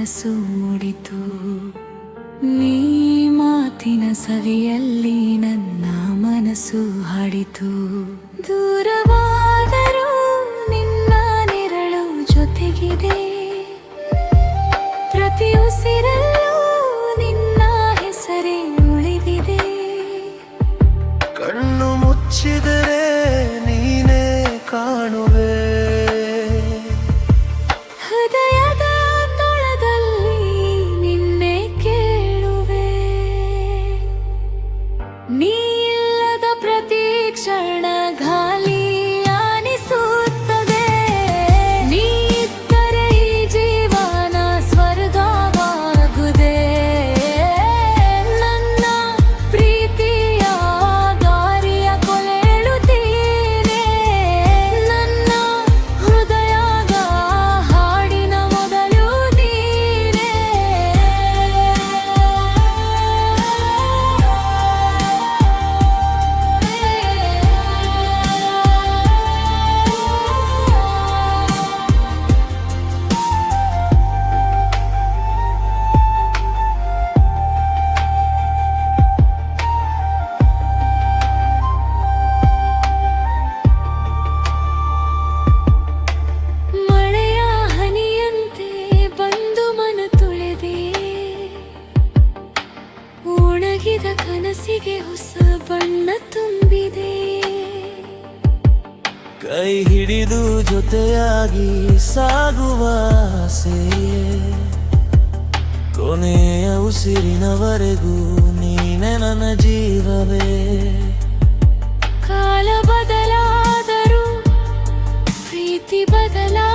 ಮನಸ್ಸು ಮೂಡಿತು. ನೀ ಮಾತಿನ ಸವಿಯಲ್ಲಿ ನನ್ನ ಮನಸ್ಸು ಹಾಡಿತು. ದೂರವಾದರೂ ನಿನ್ನ ನೆರಳು ಜೊತೆಗಿದೆ, ಪ್ರತಿ ಉಸಿರಲ್ಲೂ ನಿನ್ನ ಹೆಸರೇ ಉಳಿದಿದೆ. ಕಣ್ಣು ಮುಚ್ಚಿದರೆ ನೀನೇ ಕಾಣುವೆ, ಹೃದಯದ ತಳದಲ್ಲಿ ನಿನ್ನೆ ಕೇಳುವೆ. ನೀ ಇಲ್ಲದ ಪ್ರತಿ ಕ್ಷಣ ಗಾಳಿ ಅನಿಸುತ್ತದೆ. ನೀ ಇದ್ದರೆ ಈ ಜೀವನ ಸ್ವರ್ಗವಾಗುದೆ. ನನ್ನ ಪ್ರೀತಿಯ ದಾರಿಯ ಕೊಲೆಳುತ್ತೀನೆ, ನನ್ನ ಹೃದಯದ ಹಾಡಿನ ಮೊದಲು ನೀನೇ. ಮಳೆಯ ಹನಿಯಂತೆ ಬಂದು ಮನ ತುಳಿದೆ, ಒಣಗಿದ ಕನಸಿಗೆ ಹೊಸ ಬಣ್ಣ ತುಂಬಿದೆ. ಕೈ ಹಿಡಿದು ಜೊತೆಯಾಗಿ ಸಾಗುವ ಆಸೆಯೇ, ಕೊನೆಯ ಉಸಿರಿನವರೆಗೂ ನೀನೆ ನನ್ನ ಜೀವವೇ. ಕಾಲ ಬದಲಾದರೂ ಪ್ರೀತಿ ಬದಲಾ